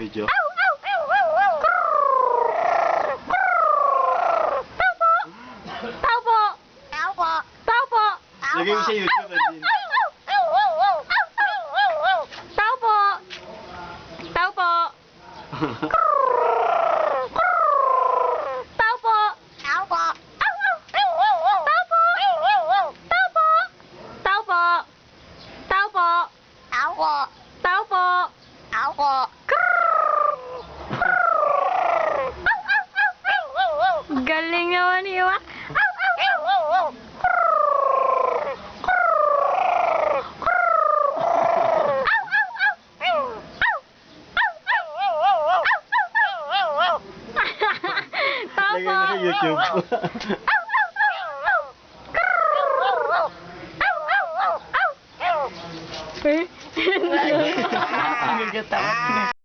Video. Tao po! Tao po! Lagay mo sa YouTube, Adin. Tao po! Tao po! Tao po! Tao po! Tao po! Tao po! Tao po! Tao po! Galing naman Iwa. Lagay mo sa YouTube. Eh?